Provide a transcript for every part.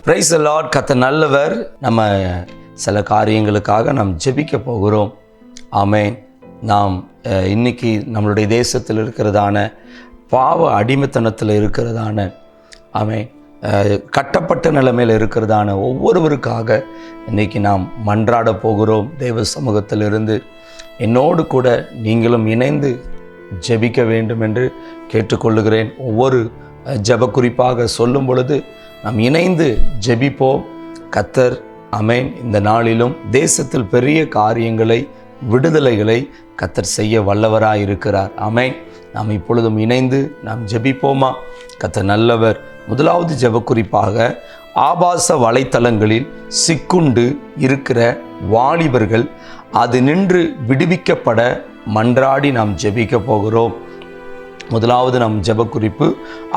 Praise the Lord. கர்த்தர் நல்லவர். நம்ம சில காரியங்களுக்காக நாம் ஜெபிக்க போகிறோம். ஆமென். நாம் இன்னைக்கு நம்மளுடைய தேசத்தில் இருக்கிறதான பாவ அடிமைத்தனத்தில் இருக்கிறதான ஆமென் கட்டப்பட்ட நிலைமையில் இருக்கிறதான ஒவ்வொருவருக்காக இன்னைக்கு நாம் மன்றாட போகிறோம். தேவ சமூகத்திலிருந்து என்னோடு கூட நீங்களும் இணைந்து ஜெபிக்க வேண்டும் என்று கேட்டுக்கொள்ளுகிறேன். ஒவ்வொரு ஜெப குறிப்பாக சொல்லும் பொழுது நாம் இணைந்து ஜெபிப்போம். கர்த்தர் ஆமென் இந்த நாளிலும் தேசத்தில் பெரிய காரியங்களை, விடுதலைகளை கர்த்தர் செய்ய வல்லவராய் இருக்கிறார். ஆமென். நாம் இப்பொழுதும் இணைந்து நாம் ஜெபிப்போமா? கர்த்தர் நல்லவர். முதலாவது ஜெப குறிப்பாக, ஆபாச வலைத்தளங்களில் சிக்குண்டு இருக்கிற வாலிபர்கள் அது நின்று விடுவிக்கப்பட மன்றாடி நாம் ஜெபிக்க போகிறோம். முதலாவது நம் ஜெப குறிப்பு,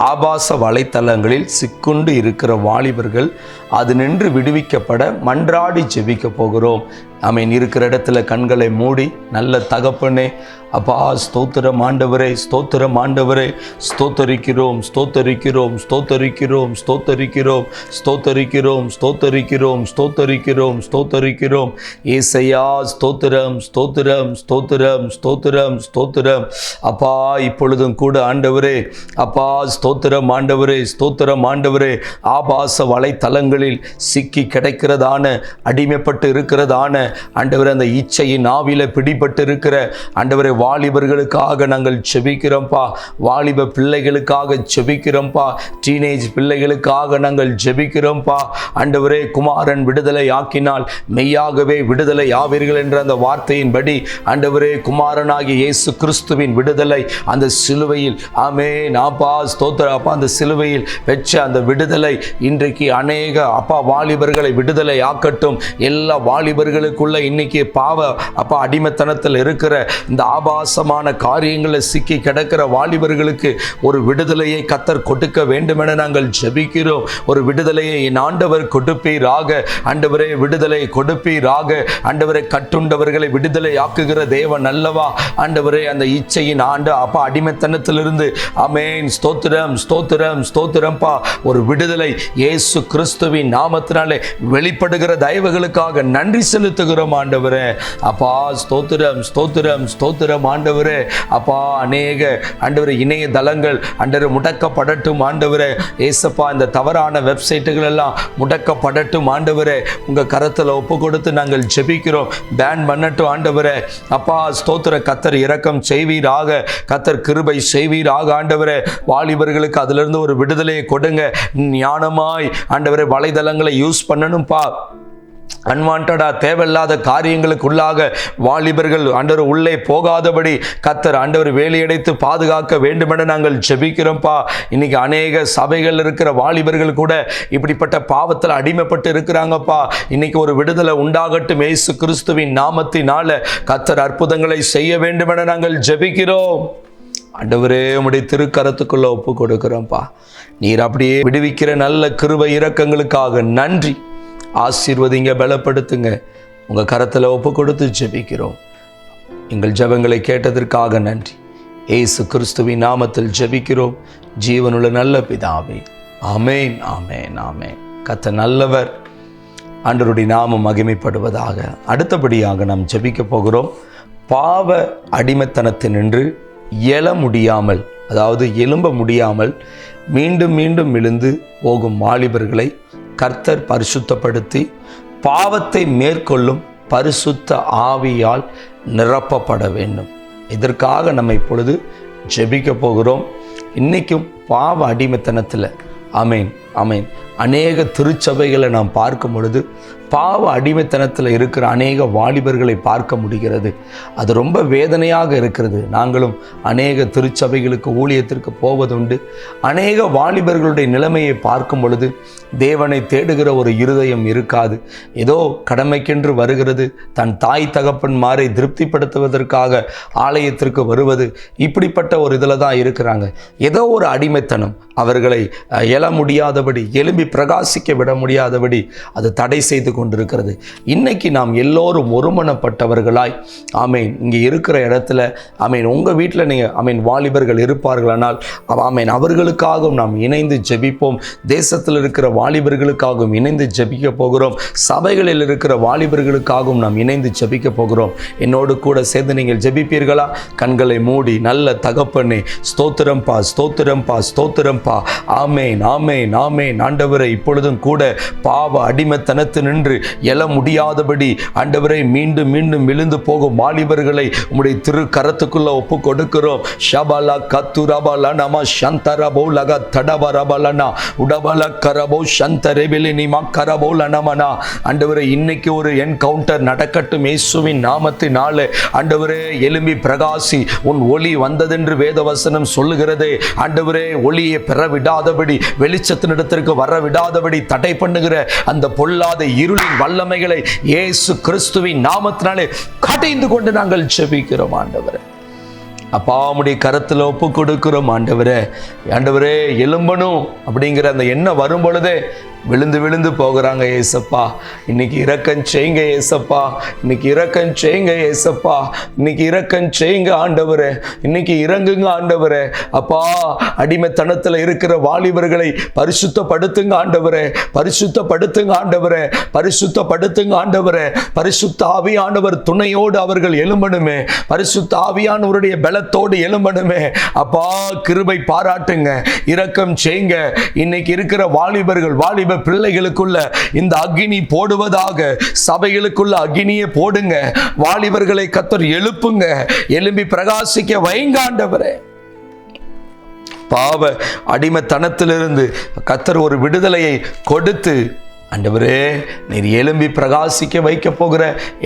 ஆபாச வலைத்தளங்களில் சிக்குண்டு இருக்கிற வாலிபர்கள் அது நின்று விடுவிக்கப்பட மன்றாடி ஜெபிக்க போகிறோம். ஆமென். இருக்கிற இடத்துல கண்களை மூடி, நல்ல தகப்பனே, அப்பா ஸ்தோத்திரம் ஆண்டவரே, ஸ்தோத்திரம் ஆண்டவரே, ஸ்தோத்தரிக்கிறோம், ஸ்தோத்தரிக்கிறோம், ஸ்தோத்தரிக்கிறோம், ஸ்தோத்தரிக்கிறோம், ஸ்தோத்தரிக்கிறோம், ஸ்தோத்தரிக்கிறோம், ஸ்தோத்தரிக்கிறோம், ஸ்தோத்தரிக்கிறோம். ஏசையா ஸ்தோத்திரம், ஸ்தோத்திரம், ஸ்தோத்திரம், ஸ்தோத்திரம், ஸ்தோத்திரம். அப்பா இப்பொழுதும் கூட ஆண்டவரே, அப்பா ஸ்தோத்திரம் ஆண்டவரே, ஸ்தோத்திரம் ஆண்டவரே, ஆபாச வலைத்தளங்களில் சிக்கி கிடைக்கிறதான, அடிமைப்பட்டு இருக்கிறதான ஆண்டவரே, அந்த இச்சையின் ஆவில பிடிபட்டு இருக்கிற ஆண்டவரே வாலிபர்களுக்காக நாங்கள் ஜெபிக்கிறோம்ப்பா. வாலிப பிள்ளைகளுக்காக ஜெபிக்கிறோம்ப்பா. டீனேஜ் பிள்ளைகளுக்காக நாங்கள் ஜெபிக்கிறோம்ப்பா. ஆண்டவரே, குமாரன் விடுதலை ஆக்கினால் மெய்யாகவே விடுதலை ஆவீர்கள் என்ற அந்த வார்த்தையின்படி ஆண்டவரே, குமாரனாகிய இயேசு கிறிஸ்துவின் விடுதலை அந்த சிலுவையில், ஆமென் அப்பா ஸ்தோத்திர அப்பா, அந்த சிலுவையில் வெச்ச அந்த விடுதலை இன்றைக்கு அநேக அப்பா வாலிபர்களை விடுதலை ஆக்கட்டும். எல்லா வாலிபர்களுக்குள்ள இன்னைக்கு பாவ அப்பா அடிமைத்தனத்தில் இருக்கிற இந்த ஆபாசமான காரியங்களில் சிக்கி கிடக்கிற வாலிபர்களுக்கு ஒரு விடுதலையை கர்த்தர் கொடுக்க வேண்டும் என நாங்கள் ஜெபிக்கிறோம். ஒரு விடுதலையை என் ஆண்டவர் கொடுப்பீராக. ஆண்டவரே விடுதலை கொடுப்பீராக. ஆண்டவரை கட்டுண்டவர்களை விடுதலை ஆக்குகிற தேவன் அல்லவா. ஆண்டவரே அந்த இச்சையின் ஆண்டு அப்பா அடிமைத்தனத்திலிருந்து ஆமென் ஸ்தோத்திரம், ஸ்தோத்திரம், ஸ்தோத்திரம்பா. ஒரு விடுதலை இயேசு கிறிஸ்துவின் நாமத்தினாலே வெளிப்படுகிற தயவுகளுக்காக நன்றி செலுத்துகிறோம் ஆண்டவரே. அப்பா ஸ்தோத்திரம், ஸ்தோத்திரம், ஸ்தோத்திரம் ஆண்டவரே. அப்பா அநேக ஆண்டவரே இணையதளங்கள் ஆண்டவரே முடக்கப்படட்டும் ஆண்டவரே. ஏசப்பா இந்த தவறான வெப்சைட்டுகள் எல்லாம் முடக்கப்படட்டும் ஆண்டவரே. உங்க கரத்துல ஒப்பு கொடுத்து நாங்கள் ஜெபிக்கிறோம். பேன் பண்ணட்டும் ஆண்டவரே. அப்பா ஸ்தோத்திர. கர்த்தர் இரக்கம் செய்வீராக. கர்த்தர் கிருபை செய்வீராக ஆண்டவரே. வாலிபர்களுக்கு அதிலிருந்து ஒரு விடுதலையை கொடுங்க. ஞானமாய் ஆண்டவரே வலைதளங்களை யூஸ் பண்ணணும்பா. அன்வான்டா தேவையில்லாத காரியங்களுக்குள்ளாக வாலிபர்கள் ஆண்டவர் உள்ளே போகாதபடி கர்த்தர் ஆண்டவர் வேலையடைத்து பாதுகாக்க வேண்டுமென நாங்கள் ஜெபிக்கிறோம்ப்பா. இன்னைக்கு அநேக சபைகள் இருக்கிற வாலிபர்கள் கூட இப்படிப்பட்ட பாவத்தில் அடிமைப்பட்டு இருக்கிறாங்கப்பா. இன்னைக்கு ஒரு விடுதலை உண்டாகட்டும் இயேசு கிறிஸ்துவின் நாமத்தினால. கர்த்தர் அற்புதங்களை செய்ய வேண்டுமென நாங்கள் ஜெபிக்கிறோம். ஆண்டவரே உம்முடைய திருக்கரத்துக்குள்ள ஒப்பு கொடுக்கிறோம்ப்பா. நீர் அப்படியே விடுவிக்கிற நல்ல கிருபை இரக்கங்களுக்காக நன்றி. ஆசீர்வதிங்க, பலப்படுத்துங்க. உங்கள் கரத்தில் ஒப்பு கொடுத்து ஜெபிக்கிறோம். எங்கள் ஜெபங்களை கேட்டதற்காக நன்றி. இயேசு கிறிஸ்துவின் நாமத்தில் ஜெபிக்கிறோம் ஜீவனுள்ள நல்ல பிதாவே. ஆமென், ஆமென், ஆமென். கர்த்தர் நல்லவர். ஆண்டவருடைய நாமம் மகிமைப்படுவதாக. அடுத்தபடியாக நாம் ஜெபிக்க போகிறோம். பாவ அடிமைத்தனத்தினின்று எழ முடியாமல், அதாவது எழும்ப முடியாமல் மீண்டும் மீண்டும் விழுந்து போகும் வாலிபர்களை கர்த்தர் பரிசுத்தப்படுத்தி பாவத்தை மேற்கொள்ளும் பரிசுத்த ஆவியால் நிரப்பப்பட வேண்டும். இதற்காக நம்ம இப்பொழுது ஜெபிக்க போகிறோம். இன்றைக்கும் பாவ அடிமைத்தனத்தில் ஆமென், ஆமென் அநேக திருச்சபைகளை நாம் பார்க்கும் பொழுது பாவ அடிமைத்தனத்தில் இருக்கிற அநேக வாலிபர்களை பார்க்க முடிகிறது. அது ரொம்ப வேதனையாக இருக்கிறது. நாங்களும் அநேக திருச்சபைகளுக்கு ஊழியத்திற்கு போவதுண்டு. அநேக வாலிபர்களுடைய நிலைமையை பார்க்கும் பொழுது தேவனை தேடுகிற ஒரு இருதயம் இருக்காது. ஏதோ கடமைக்கென்று வருகிறது, தன் தாய் தகப்பன்மாரை திருப்திப்படுத்துவதற்காக ஆலயத்திற்கு வருவது, இப்படிப்பட்ட ஒரு இதில் தான் இருக்கிறாங்க. ஏதோ ஒரு அடிமைத்தனம் அவர்களை எழ முடியாதபடி, எழும்பி பிரகாசிக்க விட முடியாதபடி அது தடை செய்து கொண்டிருக்கிறது. இன்னைக்கு நாம் எல்லோரும் ஒருமனப்பட்டவர்களாய் ஆமேன் இங்கே இருக்கிற இடத்துல ஆமேன் உங்கள் வீட்டில் நீங்கள் ஆமேன் வாலிபர்கள் இருப்பார்களானால் ஆமேன் அவர்களுக்காகவும் நாம் இணைந்து ஜெபிப்போம். தேசத்தில் இருக்கிற வாலிபர்களுக்காகவும் இணைந்து ஜெபிக்க போகிறோம். சபைகளில் இருக்கிற வாலிபர்களுக்காகவும் நாம் இணைந்து ஜெபிக்க போகிறோம். என்னோடு கூட சேர்ந்து நீங்கள் ஜெபிப்பீர்களா? கண்களை மூடி, நல்ல தகப்பனே ஸ்தோத்திரம்பா ஸ்தோத்திரம்பா ஸ்தோத்திரம்பா, ஆமேன் ஆமேன் ஆமேன். ஆண்டவரை இப்பொழுதும் கூட பாவ அடிமைத்தனத்து நின்று எழ முடியாதபடி ஆண்டவரை மீண்டும் மீண்டும் விழுந்து போகும் வாலிபர்களை உம்முடைய திரு கரத்துக்குள்ள ஒப்பு கொடுக்கிறோம். ஷபலா கத்துரபல நம சந்தரபோ லக தடபரபலனா உடபல கரபோ சந்தரெபிலி நிமா கரபோ லனமனா. ஆண்டவரே இன்னைக்கு ஒரு என்கவுண்டர் நடக்கட்டும் இயேசுவின் நாமத்தினாலே. ஆண்டவரே எழும்பி பிரகாசி, உன் ஒளி வந்ததென்று வேதவசனம் சொல்லுகிறதே. ஆண்டவரே ஒளியை பெற விடாதபடி, வெளிச்சத்தினிடத்திற்கு வர விடாதபடி தடை பண்ணுகிற அந்த பொல்லாத இருளின் வல்லமைகளை இயேசு கிறிஸ்துவின் நாமத்தினாலே கடைந்து கொண்டு நாங்கள் ஜெபிக்கிறோம். ஆண்டவரே அப்பா உம்முடைய கரத்தில் ஒப்பு கொடுக்கிறோம். ஆண்டவரே ஆண்டவரே எழும்பணும் அப்படிங்கிற அந்த எண்ணம் வரும் பொழுதே விழுந்து விழுந்து போகிறாங்க ஏசப்பா. இன்னைக்கு இரக்கம் செய்யுங்க ஏசப்பா, இன்னைக்கு இரக்கம் செய்யுங்க ஏசப்பா, இன்னைக்கு இரக்கம் செய்யுங்க ஆண்டவரே, இன்னைக்கு இறங்குங்க ஆண்டவரே. அப்பா அடிமைத்தனத்தில் இருக்கிற வாலிபர்களை பரிசுத்தப்படுத்துங்க ஆண்டவரே, பரிசுத்தப்படுத்துங்க ஆண்டவரே, பரிசுத்தப்படுத்துங்க ஆண்டவரே. பரிசுத்த ஆவியானவர் துணையோடு அவர்கள் எழும்பணுமே, பரிசுத்த ஆவியானவருடைய பலத்தோடு எழும்பணுமே. அப்பா கிருபை பாராட்டுங்க, இரக்கம் செய்யுங்க. இன்னைக்கு இருக்கிற வாலிபர்கள் வாலிப பிள்ளைகளுக்குள்ள இந்த அக்னி போடுவதாக, சபைகளுக்குள்ள அக்னியை போடுங்க. வாலிபர்களை கர்த்தர் எழுப்புங்க, எழும்பி பிரகாசிக்க வைங்க ஆண்டவரே. பாவ அடிமைத்தனத்திலிருந்து கர்த்தர் ஒரு விடுதலையை கொடுத்து ஆண்டவரே நீர் எழும்பி பிரகாசிக்க வைக்க போகிற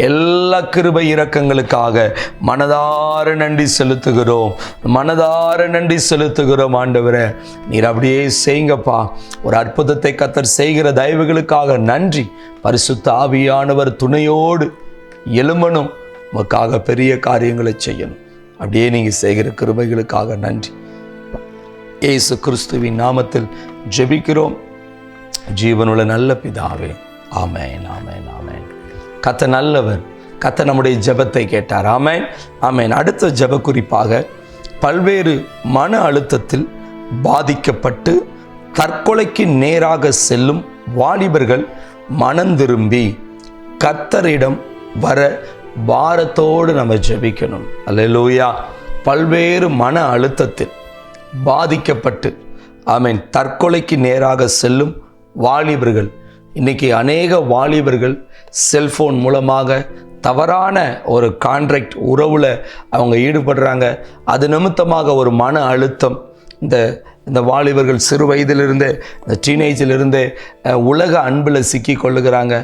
எல்லா கிருபை இரக்கங்களுக்காக மனதார நன்றி செலுத்துகிறோம், மனதார நன்றி செலுத்துகிறோம். ஆண்டவரே நீர் அப்படியே செய்யுங்கப்பா. ஒரு அற்புதத்தை கர்த்தர் செய்கிற தயவுகளுக்காக நன்றி. பரிசுத்த ஆவியானவர் துணையோடு எழும்பணும், உமக்காக பெரிய காரியங்களை செய்யணும். அப்படியே நீங்கள் செய்கிற கிருபைகளுக்காக நன்றி. இயேசு கிறிஸ்துவின் நாமத்தில் ஜெபிக்கிறோம் ஜீவனுள்ள நல்ல பிதாவே, ஆமென் ஆமென் ஆமென். கர்த்தர் நல்லவர், கர்த்தர் நம்முடைய ஜெபத்தை கேட்டார். ஆமென் ஆமென். அடுத்த ஜெப குறிப்பாக பல்வேறு மன அழுத்தத்தில் பாதிக்கப்பட்டு தற்கொலைக்கு நேராக செல்லும் வாலிபர்கள் மனம் திரும்பி கர்த்தரிடம் வர பாரத்தோடு நம்ம ஜெபிக்கணும். அல்லேலூயா. பல்வேறு மன அழுத்தத்தில் பாதிக்கப்பட்டு ஆமென் தற்கொலைக்கு நேராக செல்லும் வாலிபர்கள், இன்னைக்கு அநேக வாலிபர்கள் செல்போன் மூலமாக தவறான ஒரு கான்ட்ராக்ட் உறவில் அவங்க ஈடுபடுறாங்க. அது நிமித்தமாக ஒரு மன அழுத்தம். இந்த வாலிபர்கள் சிறு வயதிலிருந்தே, இந்த டீனேஜிலிருந்தே உலக அன்பில் சிக்கி கொள்ளுகிறாங்க.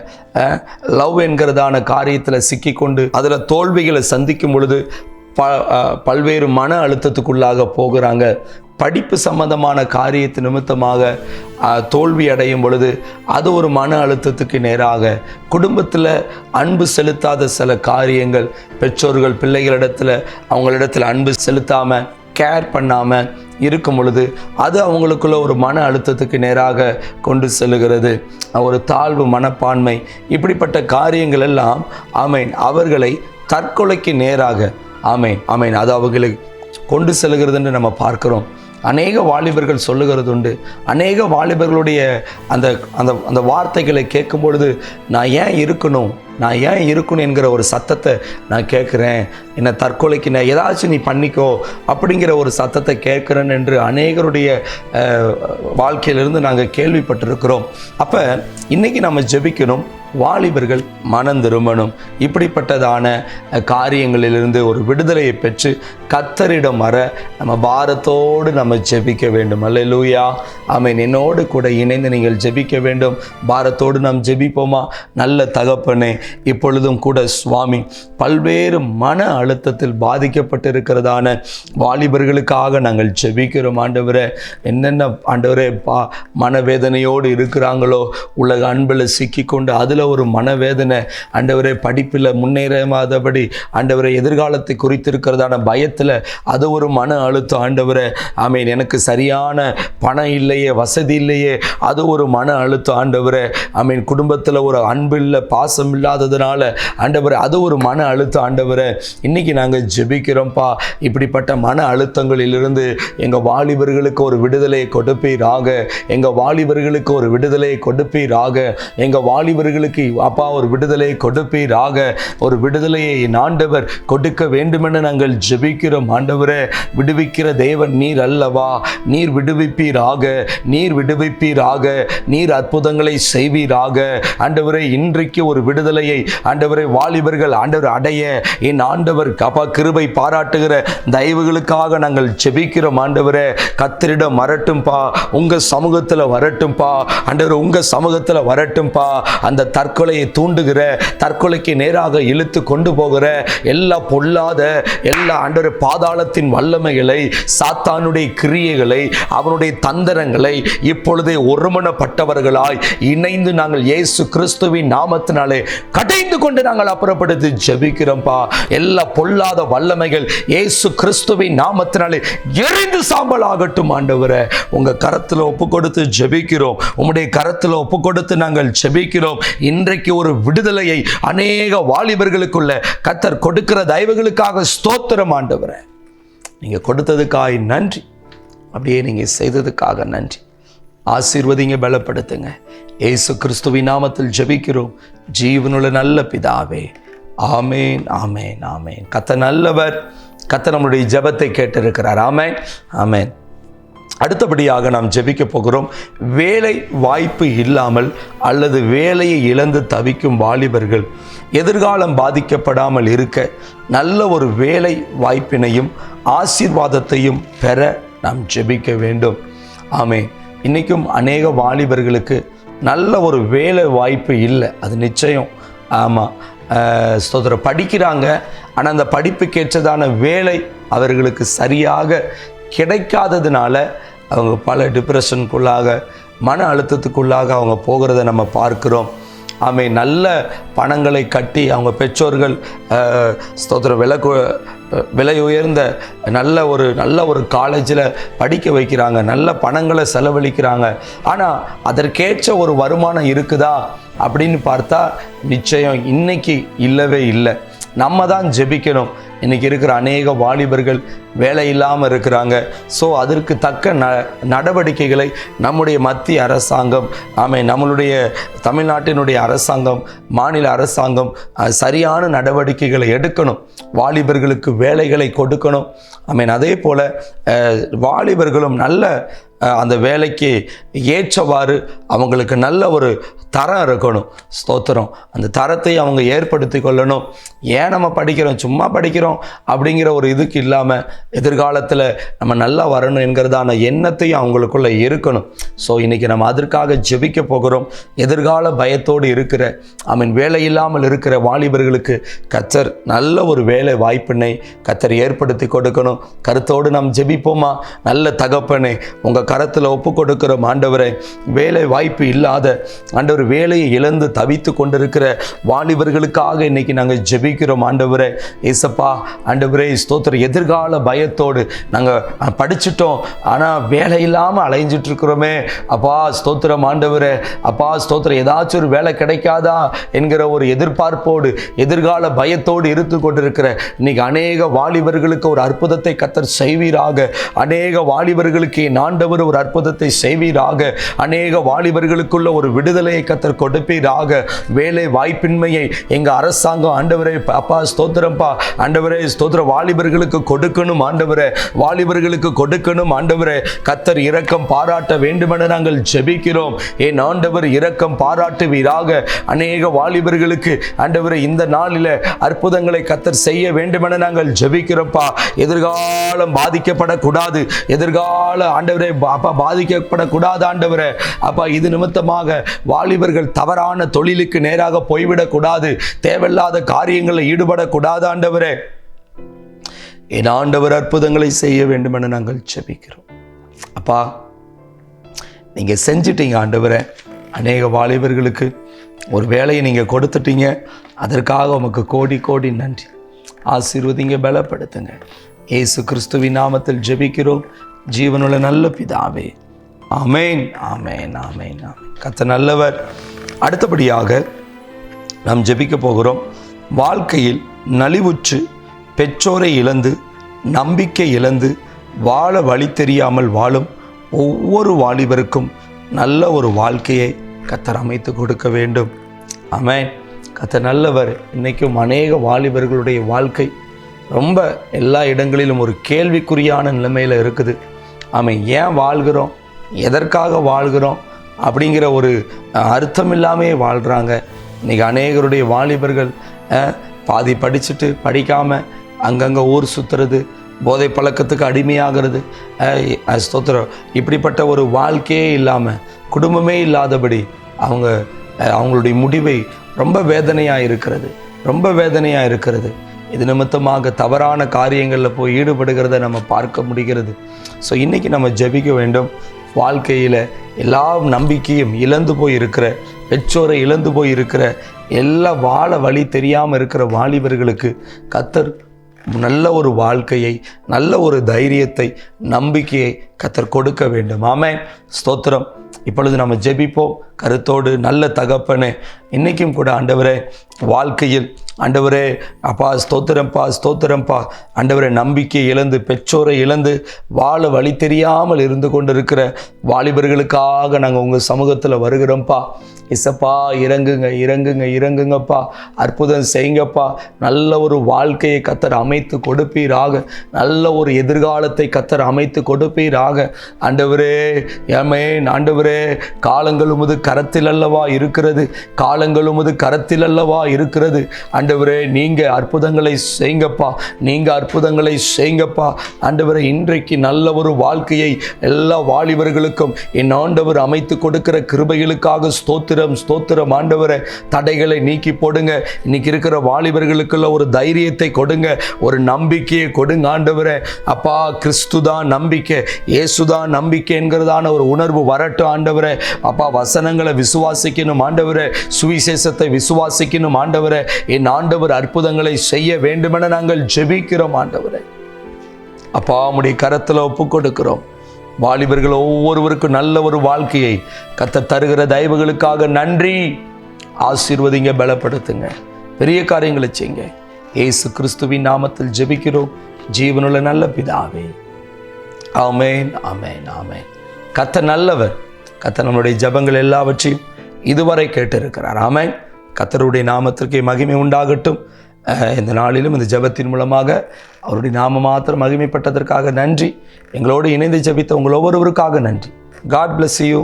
லவ் என்கிறதான காரியத்தில் சிக்கிக்கொண்டு அதில் தோல்விகளை சந்திக்கும் பொழுது பல்வேறு மன அழுத்தத்துக்குள்ளாக போகிறாங்க. படிப்பு சம்பந்தமான காரியத்து நிமித்தமாக தோல்வி அடையும் பொழுது அது ஒரு மன அழுத்தத்துக்கு நேராக, குடும்பத்தில் அன்பு செலுத்தாத சில காரியங்கள், பெற்றோர்கள் பிள்ளைகளிடத்தில் அவங்களிடத்தில் அன்பு செலுத்தாமல் கேர் பண்ணாமல் இருக்கும் பொழுது அது அவங்களுக்குள்ள ஒரு மன அழுத்தத்துக்கு நேராக கொண்டு செல்லுகிறது. ஒரு தாழ்வு மனப்பான்மை, இப்படிப்பட்ட காரியங்கள் எல்லாம் ஆமேன் அவர்களை தற்கொலைக்கு நேராக ஆமேன் ஆமேன் அது அவர்களை கொண்டு செல்கிறது என்று நம்ம பார்க்கிறோம். அநேக வாலிபர்கள் சொல்லுகிறது உண்டு. அநேக வாலிபர்களுடைய அந்த அந்த அந்த வார்த்தைகளை கேட்கும் பொழுது நான் ஏன் இருக்கணும் என்கிற ஒரு சத்தத்தை நான் கேட்குறேன். என்னை தற்கொலைக்கு நான் ஏதாச்சும் நீ பண்ணிக்கோ அப்படிங்கிற ஒரு சத்தத்தை கேட்குறேன் என்று அநேகருடைய வாழ்க்கையிலிருந்து நாங்கள் கேள்விப்பட்டிருக்கிறோம். அப்போ இன்றைக்கி நம்ம ஜெபிக்கணும், வாலிபர்கள் மனம் திரும்பணும். இப்படிப்பட்டதான காரியங்களிலிருந்து ஒரு விடுதலையை பெற்று கர்த்தரிடம் வர நம்ம பாரத்தோடு நம்ம ஜெபிக்க வேண்டும். அல்லேலூயா ஆமென். என்னோடு கூட இணைந்து நீங்கள் ஜெபிக்க வேண்டும். பாரத்தோடு நாம் ஜெபிப்போமா? நல்ல தகப்பனே, இப்பொழுதும் கூட சுவாமி பல்வேறு மன அழுத்தத்தில் பாதிக்கப்பட்டிருக்கிறதான வாலிபர்களுக்காக நாங்கள் ஜெபிக்கிறோம். ஆண்டவரே, என்னென்ன ஆண்டவரே மனவேதனையோடு இருக்கிறாங்களோ, உலக அன்பில் சிக்கிக்கொண்டு அதில் ஒரு மனவேதனை ஆண்டவரே, படிப்பில் முன்னேறாதபடி ஆண்டவரை எதிர்காலத்தை குறித்திருக்கிறதான பயத்தில் அது ஒரு மன அழுத்தம் ஆண்டவரே. ஆமீன். எனக்கு சரியான பணம் இல்லையே, வசதி இல்லையே, அது ஒரு மன அழுத்தம் ஆண்டவரே. ஆமீன். குடும்பத்தில் ஒரு அன்பு இல்லை, பாசம் இல்லாததுனால ஆண்டவரே அது ஒரு மன அழுத்தம் ஆண்டவரே. இன்னைக்கு நாங்கள் ஜெபிக்கிறோம்ப்பா, இப்படிப்பட்ட மன அழுத்தங்களிலிருந்து எங்கள் வாலிபர்களுக்கு ஒரு விடுதலையை கொடுப்பீராக. எங்கள் வாலிபர்களுக்கு ஒரு விடுதலையை கொடுப்பீராக. எங்கள் வாலிபர்களுக்கு அப்பா ஒரு விடுதலையை கொடுப்பீராக. ஒரு விடுதலையை ஆண்டவர் கொடுக்க வேண்டுமென நாங்கள் ஜெபிக்கிறோம் ஆண்டவரே. விடுவிக்கிற தேவன் நீர் அல்லவா? நீர் விடுவிப்பீராக, நீர் விடுவிப்பீராக, நீர் அற்புதங்களை செய்வீராக ஆண்டவரே. இன்றைக்கு ஒரு விடுதலையை ஆண்டவரை வாலிபர்கள் ஆண்டவர் அடைய என் ஆண்டவர் அப்பா கிருபை பாராட்டுகிற தயவுகளுக்காக நாங்கள் ஜெபிக்கிறோம் ஆண்டவரே. கர்த்தரிடம் வரட்டும்பா, உங்க சமூகத்தில் வரட்டும்பா ஆண்டவர், உங்க சமூகத்தில் வரட்டும்பா. அந்த தற்கொலையை தூண்டுகிற, தற்கொலைக்கு நேராக இழுத்து கொண்டு போகிற எல்லா பொல்லாத எல்லா ஆண்டவர் பாதாளத்தின் வல்லமைகளை, சாத்தானுடைய கிரியைகளை, அவனுடைய தந்திரங்களை இப்பொழுதே ஒருமனப்பட்டவர்களாய் இணைந்து நாங்கள் இயேசு கிறிஸ்துவின் நாமத்தினாலே கடைந்து கொண்டு நாங்கள் அப்புறப்படுத்தி ஜெபிக்கிறோம்பா. எல்லா பொல்லாத வல்லமைகள் இயேசு கிறிஸ்துவின் நாமத்தினாலே எரிந்து சாம்பல் ஆகட்டும் ஆண்டவரே. உங்க கரத்தில் ஒப்பு கொடுத்து ஜெபிக்கிறோம், உம்முடைய கரத்தில் ஒப்பு கொடுத்து நாங்கள் ஜெபிக்கிறோம். இன்றைக்கு ஒரு விடுதலையை அநேக வாலிபர்களுக்குள்ள கர்த்தர் கொடுக்கிற தயவுகளுக்காக ஸ்தோத்திரம் ஆண்டவரே. நீங்க கொடுத்ததுக்காக நன்றி, அப்படியே நீங்க செய்ததுக்காக நன்றி. ஆசீர்வதிங்க, பலப்படுத்துங்க. இயேசு கிறிஸ்துவின் நாமத்தில் ஜெபிக்கிறோம் ஜீவனுள்ள நல்ல பிதாவே. ஆமேன், ஆமேன், ஆமேன். கர்த்தர் நல்லவர். கர்த்தர் நம்முடைய ஜெபத்தை கேட்டிருக்கிறார். ஆமேன், ஆமேன். அடுத்தபடியாக நாம் ஜெபிக்க போகிறோம். வேலை வாய்ப்பு இல்லாமல் அல்லது வேலையை இழந்து தவிக்கும் வாலிபர்கள் எதிர்காலம் பாதிக்கப்படாமல் இருக்க நல்ல ஒரு வேலை வாய்ப்பினையும் ஆசீர்வாதத்தையும் பெற நாம் ஜெபிக்க வேண்டும். ஆமென். இன்றைக்கும் அநேக வாலிபர்களுக்கு நல்ல ஒரு வேலை வாய்ப்பு இல்லை, அது நிச்சயம். ஆமாம், ஸ்தோத்திரம், படிக்கிறாங்க, ஆனால் அந்த படிப்புக்கேற்றதான வேலை அவர்களுக்கு சரியாக கிடைக்காததுனால அவங்க பல டிப்ரெஷனுக்குள்ளாக, மன அழுத்தத்துக்குள்ளாக அவங்க போகிறத நம்ம பார்க்கிறோம். ஆமென். நல்ல பணங்களை கட்டி அவங்க பெற்றோர்கள் ஸ்தோத்திரம் விலை உயர்ந்த நல்ல ஒரு காலேஜில் படிக்க வைக்கிறாங்க, நல்ல பணங்களை செலவழிக்கிறாங்க. ஆனால் அதற்கேற்ற ஒரு வருமானம் இருக்குதா அப்படின்னு பார்த்தா நிச்சயம் இன்னைக்கு இல்லவே இல்லை. நம்ம தான் ஜெபிக்கணும். இன்றைக்கி இருக்கிற அநேக வாலிபர்கள் வேலை இல்லாமல் இருக்கிறாங்க. ஸோ அதற்கு தக்க நடவடிக்கைகளை நம்முடைய மத்திய அரசாங்கம், நம்மளுடைய தமிழ்நாட்டினுடைய அரசாங்கம், மாநில அரசாங்கம் சரியான நடவடிக்கைகளை எடுக்கணும். வாலிபர்களுக்கு வேலைகளை கொடுக்கணும். அதே போல் வாலிபர்களும் நல்ல அந்த வேலைக்கு ஏற்றவாறு அவங்களுக்கு நல்ல ஒரு தரம் இருக்கணும். ஸ்தோத்திரம். அந்த தரத்தை அவங்க ஏற்படுத்தி கொள்ளணும். ஏன் நம்ம படிக்கிறோம், சும்மா படிக்கிறோம் அப்படிங்கிற ஒரு இதுக்கு இல்லாமல் எதிர்காலத்தில் நம்ம நல்லா வரணும் என்கிறதான எண்ணத்தையும் அவங்களுக்குள்ள இருக்கணும். ஸோ இன்றைக்கி நம்ம அதற்காக ஜெபிக்க போகிறோம். எதிர்கால பயத்தோடு இருக்கிற வேலை இல்லாமல் இருக்கிற வாலிபர்களுக்கு கர்த்தர் நல்ல ஒரு வேலை வாய்ப்பினை கர்த்தர் ஏற்படுத்தி கொடுக்கணும். கருத்தோடு நாம் ஜெபிப்போமா? நல்ல தகப்பனே, உங்கள் கரத்தில் ஒப்பு கொடுக்கிற ஆண்டவரை, வேலை வாய்ப்பு இல்லாத ஆண்டவர், வேலையை இழந்து தவித்து கொண்டிருக்கிற வாலிபர்களுக்காக இன்னைக்கு நாங்கள் ஜெபிக்கிறோம் ஆண்டவரே. ஏசப்பா ஆண்டவரே, ஸ்தோத்திரம், எதிர்கால பயத்தோடு நாங்கள் படிச்சுட்டோம், ஆனால் வேலை இல்லாமல் அலைஞ்சிட்டு இருக்கிறோமே அப்பா. ஸ்தோத்திரம் ஆண்டவரே. அப்பா ஸ்தோத்திரம், ஏதாச்சும் ஒரு வேலை கிடைக்காதா என்கிற ஒரு எதிர்பார்ப்போடு, எதிர்கால பயத்தோடு இருந்து கொண்டிருக்கிற இன்னைக்கு அநேக வாலிபர்களுக்கு ஒரு அற்புதத்தை கர்த்தர் செய்வீராக. அநேக வாலிபர்களுக்கு என் ஆண்டவர் ஒரு அற்புதத்தை செய்வீராக. அநேக வாலிபர்களுக்குள்ள ஒரு விடுதலையை கர்த்தர் கொடுப்பீராக. வேலை வாய்ப்பின்மையை எங்க அரசாங்கம் ஆண்டவரே அப்பா ஸ்தோத்திரம்பா ஆண்டவரே ஸ்தோத்திரம், வாலிபர்களுக்கு கொடுக்கணும் ஆண்டவரே, வாலிபர்களுக்கு கொடுக்கணும் ஆண்டவரே. கர்த்தர் இரக்கம் பாராட்ட வேண்டுமென நாங்கள் ஜெபிக்கிறோம். என் ஆண்டவர் இரக்கம் பாராட்டுவீராக. அநேக வாலிபர்களுக்கு ஆண்டவரே இந்த நாளில் அற்புதங்களை கர்த்தர் செய்ய வேண்டுமென நாங்கள் ஜெபிக்கிறோம்ப்பா. எதிர்காலம் பாதிக்கப்படக்கூடாது, எதிர்கால ஆண்டவரே அப்பா பாதிக்கப்படக்கூடாது ஆண்டவரே. அப்பா இது நிமித்தமாக வாலிபர்கள் தவறான தொழிலுக்கு நேராக போய்விடக்கூடாது, தேவையில்லாத காரியங்களில் ஈடுபடக்கூடாது ஆண்டவரே. என் ஆண்டவர் அற்புதங்களை செய்ய வேண்டும் என நாங்கள் ஜெபிக்கிறோம். அப்பா நீங்க செஞ்சிட்டீங்க ஆண்டவரே. அநேக வாலிபர்களுக்கு ஒரு வேலையை நீங்கள் கொடுத்துட்டீங்க, அதற்காக உமக்கு கோடி கோடி நன்றி. ஆசீர்வதிங்க, பலப்படுத்துங்க. இயேசு கிறிஸ்துவின் நாமத்தில் ஜெபிக்கிறோம் ஜீவனுள்ள நல்ல பிதாவே. ஆமேன், ஆமேன், ஆமேன், ஆமேன். கர்த்தர் நல்லவர். அடுத்தபடியாக நாம் ஜெபிக்க போகிறோம். வாழ்க்கையில் நலிவுற்று பெற்றோரை இழந்து நம்பிக்கை இழந்து வாழ வழி தெரியாமல் வாழும் ஒவ்வொரு வாலிபருக்கும் நல்ல ஒரு வாழ்க்கையை கர்த்தர் அமைத்து கொடுக்க வேண்டும். ஆமென். கர்த்தர் நல்லவர். இன்றைக்கும் அநேக வாலிபர்களுடைய வாழ்க்கை ரொம்ப எல்லா இடங்களிலும் ஒரு கேள்விக்குறியான நிலைமையில் இருக்குது. ஆமாம், ஏன் வாழ்கிறோம், எதற்காக வாழ்கிறோம் அப்படிங்கிற ஒரு அர்த்தம் இல்லாமல் வாழ்கிறாங்க. இன்றைக்கி அநேகருடைய வாலிபர்கள் பாதி படிச்சுட்டு படிக்காமல் அங்கங்கே ஊர் சுற்றுறது, போதை பழக்கத்துக்கு அடிமையாகிறது, ஸ்தோத்திரம், இப்படிப்பட்ட ஒரு வாழ்க்கையே இல்லாமல் குடும்பமே இல்லாதபடி அவங்களுடைய முடிவை ரொம்ப வேதனையாக இருக்கிறது, ரொம்ப வேதனையாக இருக்கிறது. இது நிமித்தமாக தவறான காரியங்களில் போய் ஈடுபடுகிறத நம்ம பார்க்க முடிகிறது. ஸோ இன்றைக்கி நம்ம ஜெபிக்க வேண்டும். வாழ்க்கையில் எல்லா நம்பிக்கையும் இழந்து போய் இருக்கிற, பெற்றோரை இழந்து போய் இருக்கிற, எல்லா வாழ வழி தெரியாமல் இருக்கிற வாலிபர்களுக்கு கர்த்தர் நல்ல ஒரு வாழ்க்கையை, நல்ல ஒரு தைரியத்தை, நம்பிக்கையை கர்த்தர் கொடுக்க வேண்டும். ஆமென், ஸ்தோத்திரம். இப்பொழுது நம்ம ஜெபிப்போம் கருத்தோடு. நல்ல தகப்பனே, இன்றைக்கும் கூட ஆண்டவரே, வாழ்க்கையில் ஆண்டவரே அப்பா ஸ்தோத்திரம்ப்பா, ஸ்தோத்திரம்ப்பா ஆண்டவரே, நம்பிக்கை இழந்து பெற்றோரை இழந்து வாழ வழி தெரியாமல் இருந்து கொண்டிருக்கிற வாலிபர்களுக்காக நாங்கள் உங்கள் சமூகத்தில் வருகிறோம்ப்பா. இசப்பா, இறங்குங்க, இறங்குங்க, இறங்குங்கப்பா, அற்புதம் செய்யுங்கப்பா. நல்ல ஒரு வாழ்க்கையை கர்த்தர் அமைத்து கொடுப்பீராக, நல்ல ஒரு எதிர்காலத்தை கர்த்தர் அமைத்து கொடுப்பீராக. ஆண்டவரே, ஆமென். ஆண்டவரே, காலங்கள் உமது கரத்தில் அல்லவா இருக்கிறது, காலங்கள் உமது கரத்தில் அல்லவா இருக்கிறது. ஆண்டவரே, நீங்கள் அற்புதங்களை செய்யுங்கப்பா, நீங்கள் அற்புதங்களை செய்யுங்கப்பா. ஆண்டவரே, இன்றைக்கு நல்ல ஒரு வாழ்க்கையை எல்லா வாலிபர்களுக்கும் என் ஆண்டவர் அமைத்து கொடுக்கிற கிருபைகளுக்காக ஸ்தோத்திரம், ஸ்தோத்திரம். ஆண்டவரே, தடைகளை நீக்கி போடுங்க. இன்னைக்கு இருக்கிற வாலிபர்களுக்குள்ள ஒரு தைரியத்தை கொடுங்க, ஒரு நம்பிக்கையை கொடுங்க. ஆண்டவரே அப்பா, கிறிஸ்துதான் நம்பிக்கை, இயேசுதான் நம்பிக்கை என்கிறதான ஒரு உணர்வு வரட்டும். ஆண்டவரே அப்பா, வசனங்களை விசுவாசிக்கணும். ஆண்டவரே, சுவிசேஷத்தை விசுவாசிக்கணும். ஆண்டவரே, என் ஆண்டவர் அற்புதங்களை செய்ய வேண்டுமென நாங்கள் ஜெபிக்கிறோம். ஆண்டவரே அப்பா, உம்முடைய கரத்தில் ஒப்பு கொடுக்கிறோம். வாலிபர்கள் ஒவ்வொருவருக்கும் நல்ல ஒரு வாழ்க்கையை கர்த்தர் தருகிற தயவுகளுக்காக நன்றி. ஆசீர்வதிங்க, பலப்படுத்துங்க, பெரிய காரியங்களை செய்யுங்க. இயேசு கிறிஸ்துவின் நாமத்தில் ஜெபிக்கிறோம் ஜீவனுள்ள நல்ல பிதாவே. ஆமென், ஆமென், ஆமென். கர்த்தர் நல்லவர். கர்த்தர் நம்முடைய ஜெபங்கள் எல்லாவற்றையும் இதுவரை கேட்டிருக்கிறார். ஆமென். கர்த்தருடைய நாமத்திற்கு மகிமை உண்டாகட்டும். இந்த நாளிலும் இந்த ஜெபத்தின் மூலமாக அவருடைய நாம மாத்திரம் மகிமைப்பட்டதற்காக நன்றி. எங்களோடு இணைந்து ஜெபித்த உங்கள் ஒவ்வொருவருக்காக நன்றி. God bless you.